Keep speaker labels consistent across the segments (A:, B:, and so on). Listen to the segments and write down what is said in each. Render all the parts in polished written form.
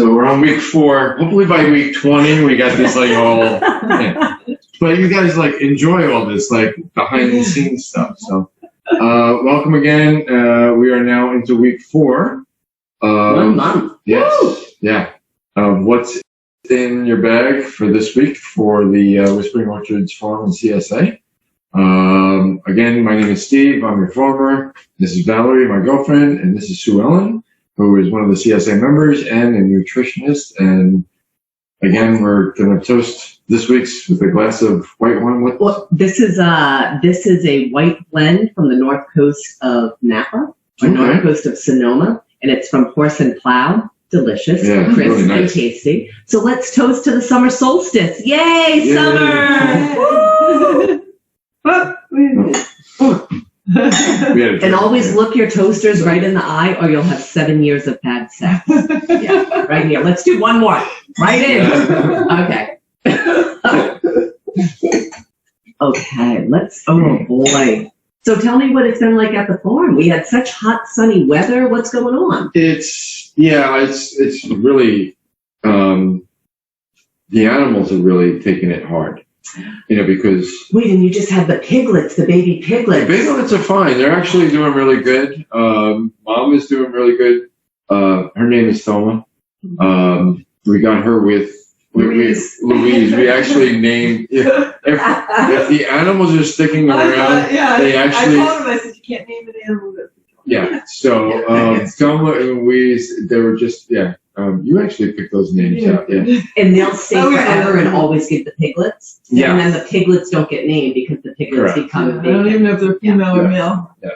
A: So we're on week 4. Hopefully by week 20 we got this like all. Yeah. But you guys like enjoy all this like behind the scenes stuff. So welcome again. We are now into week 4.
B: 1 month.
A: Yes. Woo! Yeah. What's in your bag for this week for the Whispering Orchards Farm and CSA? Again, my name is Steve. I'm your farmer. This is Valerie, my girlfriend, and this is Sue Ellen, who is one of the CSA members and a nutritionist. And again, we're going to toast this week's with a glass of white wine.
B: Well, this is a white blend from the north coast of Napa, or north coast of Sonoma, and it's from Horse and Plow. Delicious, crisp, really nice. And tasty. So let's toast to the summer solstice. Yay, yay. Summer! And always look your toasters right in the eye or you'll have 7 years of bad sex. Yeah, right here. Let's do one more. Right in. Okay. Okay, oh boy. So tell me what it's been like at the farm. We had such hot, sunny weather. What's going on?
A: It's really, the animals are really taking it hard. Because...
B: Wait, and you just had the piglets, the baby piglets.
A: The piglets are fine. They're actually doing really good. Mom is doing really good. Her name is Thoma. We got her with Louise. We actually named... If the animals are sticking around, they actually...
C: I told him, I said, you can't name an animal.
A: Yeah, so Thoma and Louise, they were just... you actually picked those names out, yeah.
B: And they'll stay forever and always get the piglets.
A: Yeah.
B: And then the piglets don't get named because the piglets become big.
C: I don't even know if they're female or male.
A: Yeah.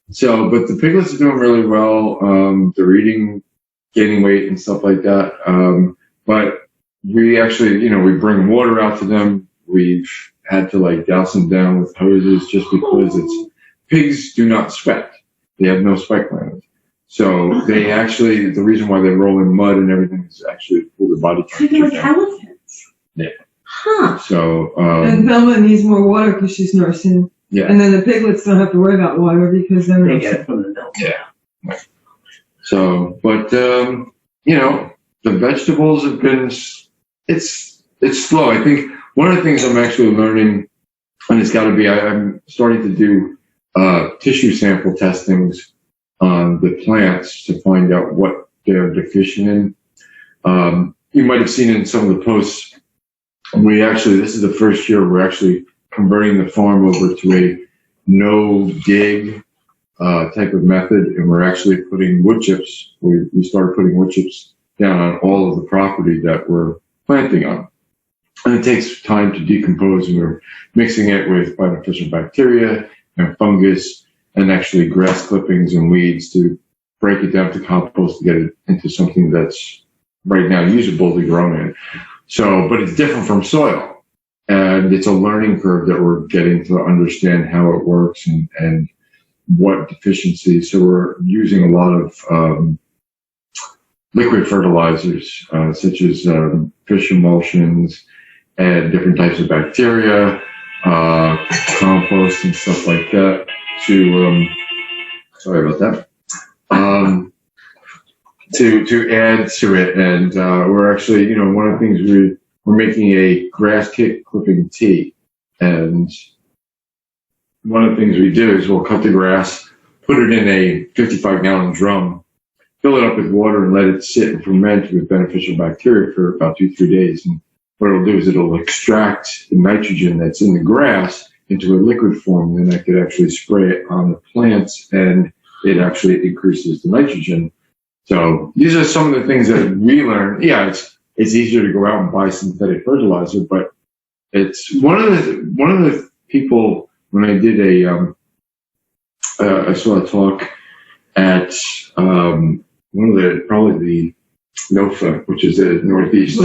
A: So, but the piglets are doing really well. They're eating, gaining weight and stuff like that. But we actually, we bring water out to them. We've had to like douse them down with hoses just because pigs do not sweat. They have no sweat glands. So they actually, the reason why they roll in mud and everything is actually for the body temperature.
B: Like elephants.
A: Yeah.
B: Huh.
A: So,
C: and Velma needs more water because she's nursing.
A: Yeah.
C: And then the piglets don't have to worry about water because they're
B: they get it from the milk.
A: Yeah. So, but, the vegetables have been, it's slow. I think one of the things I'm actually learning, and it's got to be, I'm starting to do tissue sample testings on the plants to find out what they're deficient in. You might have seen in some of the posts, this is the first year we're actually converting the farm over to a no-dig type of method, and we're actually putting wood chips. We started putting wood chips down on all of the property that we're planting on. And it takes time to decompose, and we're mixing it with beneficial bacteria and fungus, and actually grass clippings and weeds to break it down to compost to get it into something that's right now usable to grow in. So, but it's different from soil. And it's a learning curve that we're getting to understand how it works and what deficiencies. So we're using a lot of liquid fertilizers, such as fish emulsions and different types of bacteria, compost and stuff like that. Sorry about that. To add to it, and we're actually, one of the things we're making a grass clipping tea, and one of the things we do is we'll cut the grass, put it in a 55-gallon drum, fill it up with water, and let it sit and ferment with beneficial bacteria for about 2-3 days. And what it'll do is it'll extract the nitrogen that's in the grass into a liquid form, and then I could actually spray it on the plants, and it actually increases the nitrogen. So these are some of the things that we learned. Yeah, it's easier to go out and buy synthetic fertilizer, but it's one of the people when I did I saw a talk at one of probably the NOFA, which is the Northeast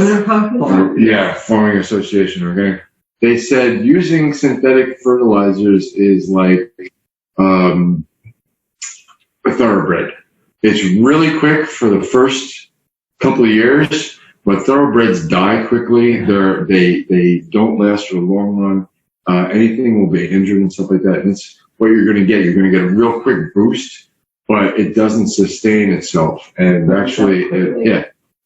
A: Farming Association. Okay. They said using synthetic fertilizers is like a thoroughbred. It's really quick for the first couple of years, but thoroughbreds die quickly. They don't last for the long run. Anything will be injured and stuff like that. And it's what you're going to get. You're going to get a real quick boost, but it doesn't sustain itself. And actually,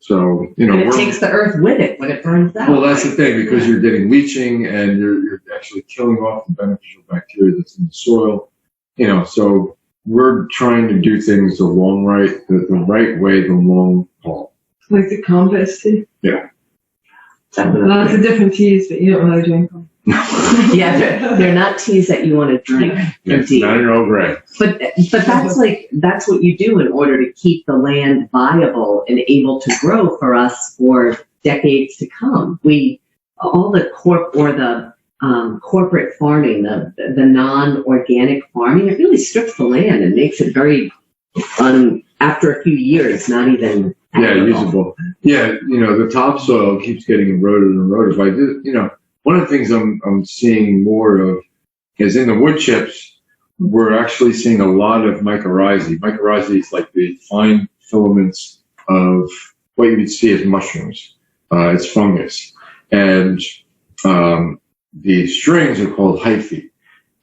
A: So, you know,
B: And it takes the earth with it when it burns out.
A: well, that's the thing, because you're getting leaching and you're actually killing off the beneficial bacteria that's in the soil. You know, so we're trying to do things the right way, the long haul.
C: Like the compost tea. Lots of different teas, but you don't really drink them.
B: Yeah, they're not teas that you want to drink.
A: It's
B: Indeed.
A: not an Earl Grey.
B: But that's what you do in order to keep the land viable and able to grow for us for decades to come. Corporate farming, the non-organic farming, it really strips the land and makes it very, after a few years, not even
A: Usable. Yeah, you know, the topsoil keeps getting eroded and eroded. But you know, one of the things I'm seeing more of is in the wood chips, we're actually seeing a lot of mycorrhizae. Mycorrhizae is like the fine filaments of what you would see as mushrooms. It's fungus. And the strings are called hyphae.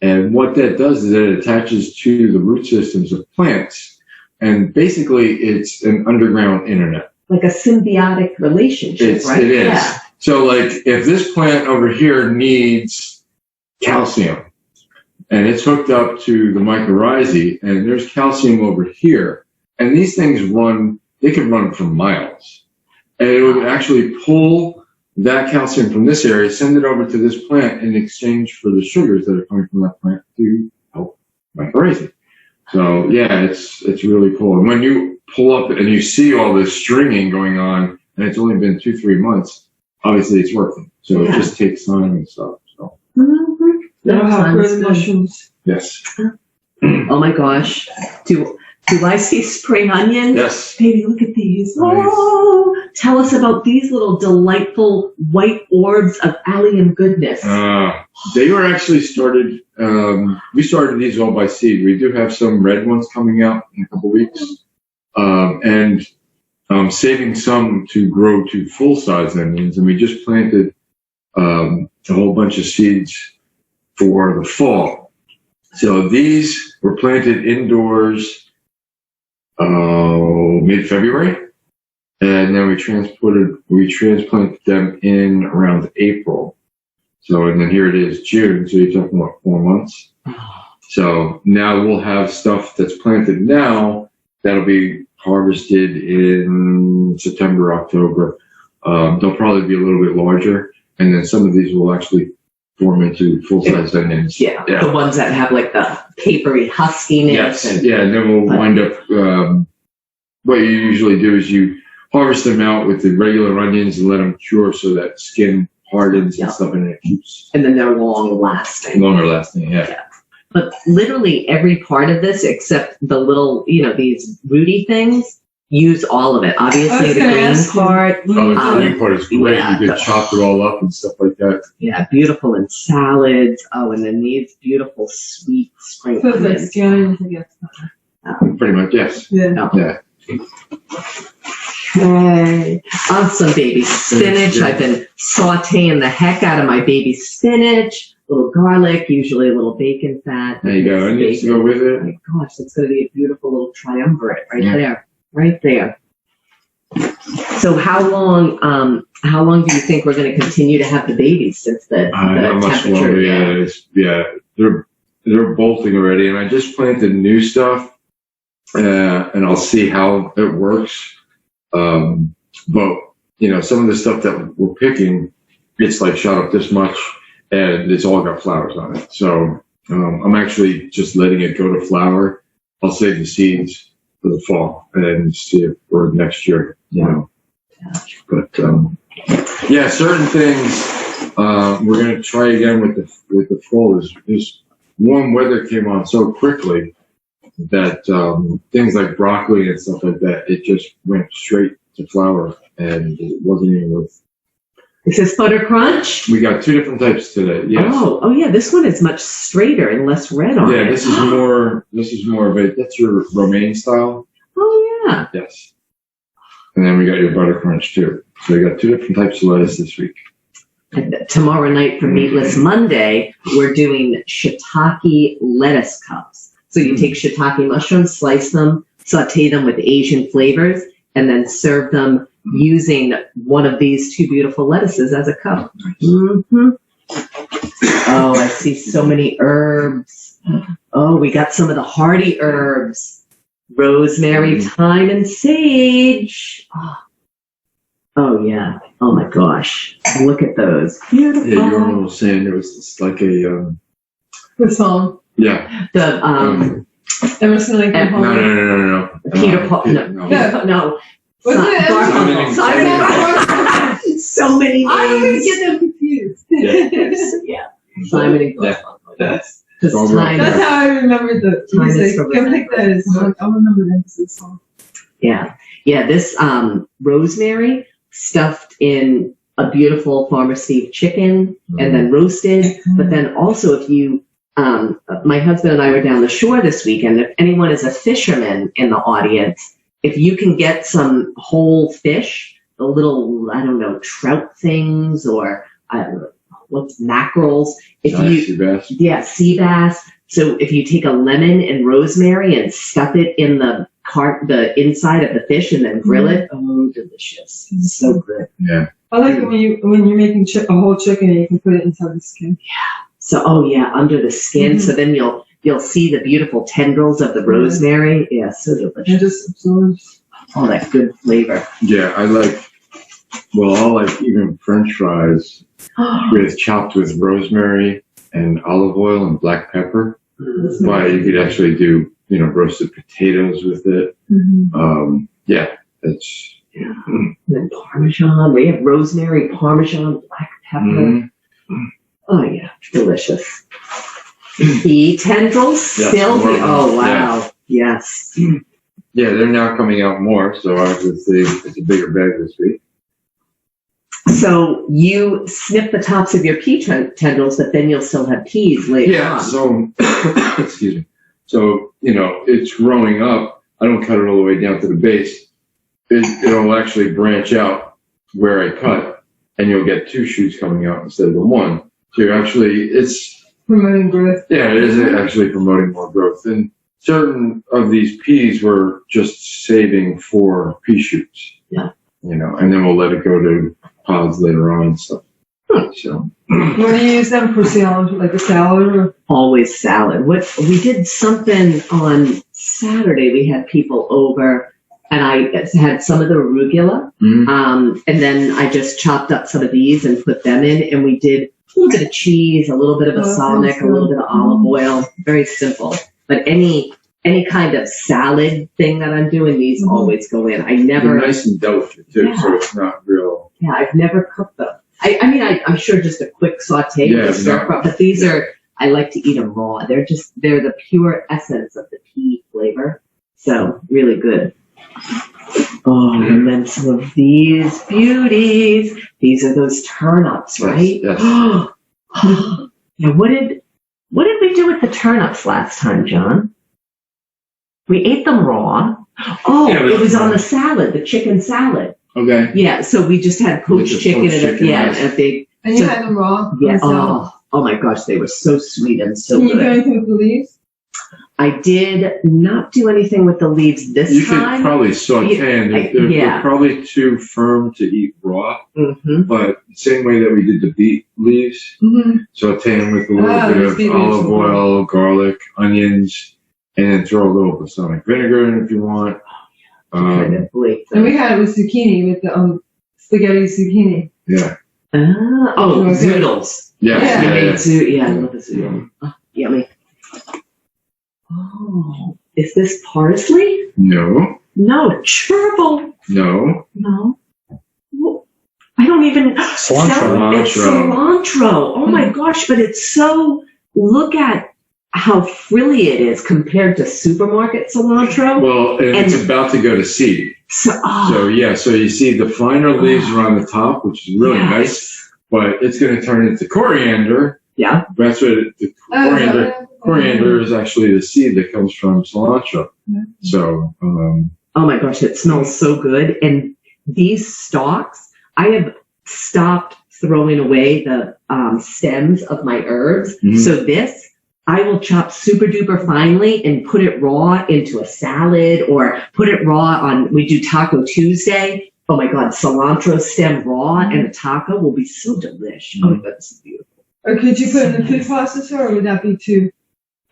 A: And what that does is it attaches to the root systems of plants. And basically, it's an underground internet.
B: like a symbiotic relationship, right?
A: It is.
B: Yeah.
A: So, like, if this plant over here needs calcium, and it's hooked up to the mycorrhizae, and there's calcium over here, and these things they can run for miles. And it would actually pull that calcium from this area, send it over to this plant in exchange for the sugars that are coming from that plant to help mycorrhizae. So yeah, it's really cool. And when you pull up and you see all this stringing going on, and it's only been 2-3 months, obviously it's working. So it just takes time and stuff. So
C: Now how grow the mushrooms.
A: yes.
B: Oh my gosh. Do I see spring onion?
A: Yes.
B: Baby, look at these.
A: Nice.
B: Oh, tell us about these little delightful white orbs of allium goodness.
A: They were actually started, we started these all by seed. We do have some red ones coming out in a couple weeks. And saving some to grow to full-size onions. And we just planted a whole bunch of seeds for the fall. So these were planted indoors mid-February. And then we transplanted them in around April. So, and then here it is, June. So you're talking about 4 months. So now we'll have stuff that's planted now that'll be harvested in September, October. They'll probably be a little bit larger. And then some of these will actually form into full-size onions.
B: Yeah, the ones that have like the papery huskiness.
A: Yes, and then we'll wind up, what you usually do is you harvest them out with the regular onions and let them cure so that skin hardens and stuff, and it keeps
B: And then they're long lasting.
A: longer lasting, yeah.
B: But literally every part of this, except the little, these rooty things, use all of it. Obviously, the green part.
A: Oh, the green part is great.
B: yeah,
A: You could chop it all up and stuff like that.
B: Yeah, beautiful in salads. Oh, and then these beautiful sweet spring
C: So it's like
B: onions.
C: scallions, I guess.
A: Pretty much, yes.
C: Yeah.
B: Oh.
A: Yeah.
B: Okay. Awesome baby spinach.
A: Yeah.
B: I've been sauteing the heck out of my baby spinach. A little garlic, usually a little bacon fat.
A: There you go. Onions to go with
B: Oh
A: it.
B: my gosh, that's going to be a beautiful little triumvirate right
A: Yeah.
B: there. Right there. So how long do you think we're going to continue to have the babies since the
A: Not much
B: temperature?
A: longer. They're bolting already, and I just planted new stuff, and I'll see how it works. But some of the stuff that we're picking, it's like shot up this much, and it's all got flowers on it. So I'm actually just letting it go to flower. I'll save the seeds for the fall and see if for next year. But certain things we're going to try again with the fall. This warm weather came on so quickly that things like broccoli and stuff like that, it just went straight to flower, and it wasn't even worth.
B: Is this butter crunch?
A: We got 2 different types today. Yes.
B: Oh yeah, this one is much straighter and less red on it.
A: Yeah, this is more of a, that's your romaine style.
B: Oh yeah.
A: Yes. And then we got your butter crunch too. So we got 2 different types of lettuce this week.
B: And tomorrow night for Meatless Monday, we're doing shiitake lettuce cups. So you take shiitake mushrooms, slice them, saute them with Asian flavors, and then serve them using one of these two beautiful lettuces as a cup. Mm-hmm. Oh, I see so many herbs. Oh, we got some of the hardy herbs. Rosemary, thyme, and sage. Oh, yeah. Oh, my gosh. Look at those. Beautiful.
A: Yeah, you were almost saying there was this, like a,
C: The song.
A: yeah.
B: The,
C: Emerson, Lake and
A: No,
C: Palmer.
A: no.
B: Peter Paul.
A: No.
B: No.
C: Wasn't it
B: Garfunkel.
A: Simon and
B: Garfunkel. So many names.
C: I always get them confused.
B: Yeah. Simon and Garfunkel.
A: That's
B: Because
A: all
B: time.
C: That's how I remember the
B: Time is
C: music.
B: for
C: I think that is. I'll remember this song.
B: Yeah. Yeah, this rosemary stuffed in a beautiful Farmer Steve chicken and then roasted. But then also if you, my husband and I were down the shore this weekend. If anyone is a fisherman in the audience, if you can get some whole fish, the little, I don't know, trout things or what's mackerels. If you,
A: sea bass.
B: yeah, sea bass. So if you take a lemon and rosemary and stuff it in the inside of the fish and then grill it, oh, delicious. It's so good.
A: Yeah.
C: I like it when you're making a whole chicken and you can put it inside the skin.
B: So, oh yeah, under the skin. So then you'll see the beautiful tendrils of the rosemary. Yeah, so
C: It
B: delicious.
C: just absorbs.
B: All that good flavor.
A: Yeah, I like even French fries chopped with rosemary and olive oil and black pepper. Why you could actually do, roasted potatoes with it. Yeah, it's.
B: And then Parmesan. We have rosemary, Parmesan, black pepper. Oh yeah, delicious. Pea tendrils,
A: Yes,
B: still.
A: more of them.
B: Oh wow, yes.
A: Yeah, they're now coming out more, so obviously it's a bigger bag this week.
B: So you snip the tops of your pea tendrils, but then you'll still have peas later on.
A: So, excuse me. So, it's growing up. I don't cut it all the way down to the base. It'll actually branch out where I cut, and you'll get two shoots coming out instead of the one. So it's
C: Promoting growth.
A: Yeah, it is actually promoting more growth. And certain of these peas we're just saving for pea shoots.
B: Yeah.
A: And then we'll let it go to pods later on and stuff. So.
C: What do you use them for salad? Like a salad or?
B: Always salad. We did something on Saturday. We had people over, and I had some of the arugula, and then I just chopped up some of these and put them in, and we did a little bit of cheese, a little bit of balsamic, a little bit of olive oil. Very simple. But any kind of salad thing that I'm doing, these always go in. I never.
A: They're nice and delicate too, so it's not real.
B: Yeah, I've never cooked them. I'm sure just a quick saute, but these are, I like to eat them raw. They're the pure essence of the pea flavor. So really good. Oh, and then some of these beauties. These are those turnips, right?
A: Yes.
B: Now, what did we do with the turnips last time, John? We ate them raw. Oh,
A: Yeah,
B: it was on the salad, the chicken salad.
A: Okay.
B: Yeah, so we just had poached
A: With the
B: chicken
A: poached
B: and
A: chicken,
B: a big.
C: And you had them raw?
B: Yeah.
C: on salad?
B: Oh my gosh, they were so sweet and so
C: Can you do
B: good.
C: anything with the leaves?
B: I did not do anything with the leaves this
A: You
B: time.
A: could probably saute them. They're probably too firm to eat raw, but the same way that we did the beet leaves, saute them with a little bit of
C: beet leaves.
A: olive oil, garlic, onions, and then throw a little balsamic vinegar in if you want.
B: Kind of bleak.
C: And we had it with zucchini, with the spaghetti zucchini.
A: Yeah.
B: Zoodles.
A: Yeah.
B: Yeah, I love the zoodle. Oh, yummy. Oh, is this parsley?
A: No.
B: No, chervil.
A: No.
B: No. I don't even.
A: Cilantro.
B: It's cilantro. Oh my gosh, but it's so. Look at how frilly it is compared to supermarket cilantro.
A: Well, and it's about to go to seed. So you see the finer leaves are on the top, which is really nice, but it's going to turn into coriander.
B: Yeah.
A: That's what coriander is actually the seed that comes from cilantro. So,
B: oh my gosh, it smells so good. And these stalks, I have stopped throwing away the stems of my herbs. So this, I will chop super duper finely and put it raw into a salad or put it raw on, we do Taco Tuesday. Oh my God, cilantro stem raw and a taco will be so delish. Oh, that's beautiful.
C: Or could you put it in the food processor, or would that be too?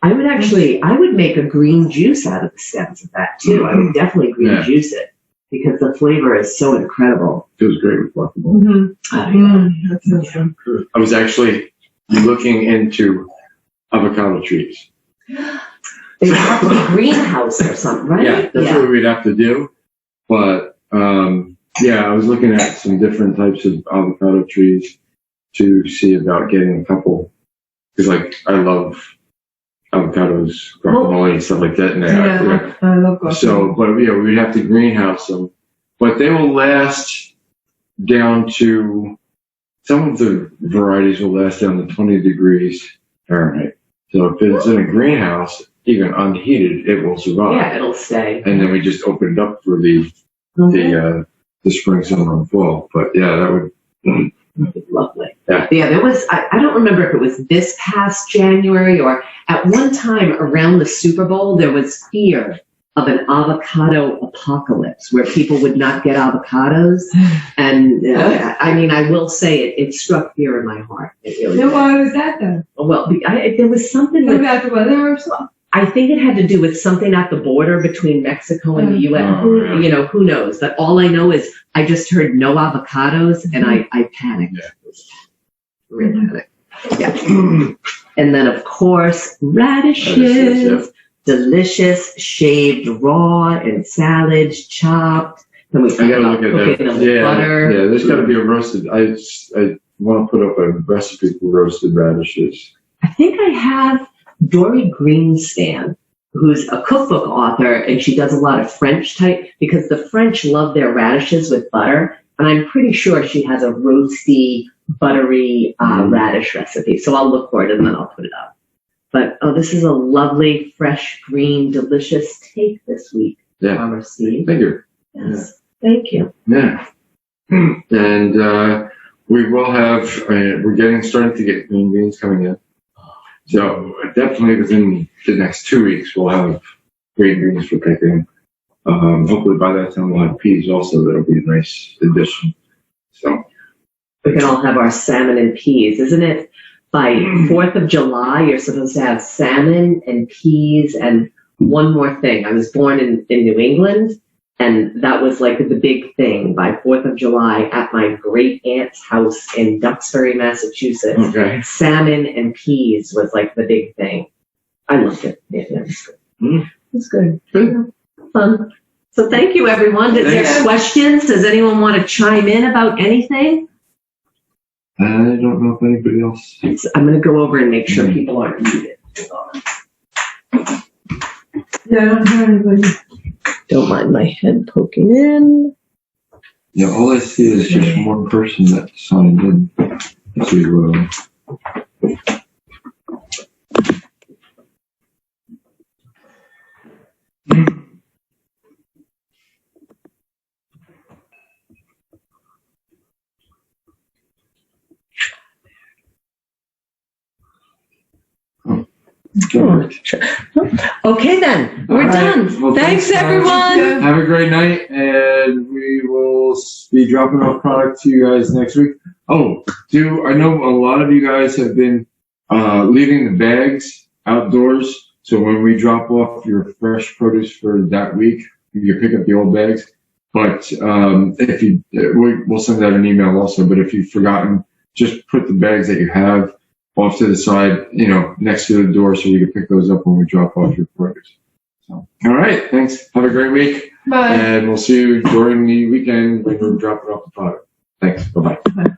B: I would make a green juice out of the stems of that too. I would definitely green juice it because the flavor is so incredible.
A: Feels great with guacamole.
C: Mm-hmm. That sounds good.
A: I was actually looking into avocado trees.
B: They have to be greenhouse or something, right?
A: Yeah, that's what we'd have to do. But yeah, I was looking at some different types of avocado trees to see about getting a couple. Because like I love avocados, guacamole, and stuff like that. And
C: I love guacamole.
A: so, but yeah, we'd have to greenhouse them. But they will last down to, some of the varieties will last down to 20 degrees Fahrenheit. So if it's in a greenhouse, even unheated, it will survive.
B: Yeah, it'll stay.
A: And then we just opened up for the spring, summer, and fall. But yeah, that would
B: lovely.
A: Yeah.
B: There was, I don't remember if it was this past January or at one time around the Super Bowl, there was fear of an avocado apocalypse where people would not get avocados. And I mean, I will say it struck fear in my heart. It really
C: Then
B: did.
C: why was that then?
B: Well, there was something
C: Something
B: with,
C: about the weather or something?
B: I think it had to do with something at the border between Mexico and the U.S.
A: Oh, yeah.
B: You know, who knows? But all I know is I just heard no avocados and I panicked.
A: Yeah.
B: Really panicked. Yeah. And then, of course,
A: Radishes,
B: radishes, delicious, shaved raw and salads, chopped. Then we
A: I gotta look at
B: cooking
A: that.
B: them with butter.
A: Yeah, there's gotta be a roasted. I want to put up a recipe for roasted radishes.
B: I think I have Dory Greenspan, who's a cookbook author, and she does a lot of French type, because the French love their radishes with butter, and I'm pretty sure she has a roasty, buttery radish recipe. So I'll look for it and then I'll put it up. But, this is a lovely, fresh, green, delicious take this week,
A: Yeah,
B: Farmer Steve.
A: thank you.
B: Yes, thank you.
A: Yeah, and we will have. We're starting to get green beans coming in. So definitely within the next 2 weeks, we'll have green beans for picking. Hopefully by that time we'll have peas also. That'll be a nice addition. So
B: We can all have our salmon and peas. Isn't it by 4th of July, you're supposed to have salmon and peas and one more thing. I was born in New England, and that was like the big thing by 4th of July at my great aunt's house in Duxbury, Massachusetts.
A: okay.
B: Salmon and peas was like the big thing. I loved it. It was good.
A: Mm.
B: It's good. Fun. So thank you, everyone. Is there
A: Thanks.
B: questions? Does anyone want to chime in about anything?
A: I don't know if anybody else.
B: I'm going to go over and make sure people aren't muted.
C: Yeah, I don't hear anybody.
B: Don't mind my head poking in.
A: Yeah, all I see is just one person that signed in to.
B: Okay, then. We're
A: All right.
B: done.
A: Well,
B: Thanks,
A: thanks,
B: everyone.
A: Have a great night, and we will be dropping off product to you guys next week. Oh, I know a lot of you guys have been leaving the bags outdoors, so when we drop off your fresh produce for that week, you can pick up the old bags. But if you, we'll send out an email also. But if you've forgotten, just put the bags that you have off to the side, next to the door, so we can pick those up when we drop off your produce. So, all right, thanks. Have a great week.
C: Bye.
A: And we'll see you during the weekend when we're dropping off the product. Thanks. Bye-bye.
C: Bye.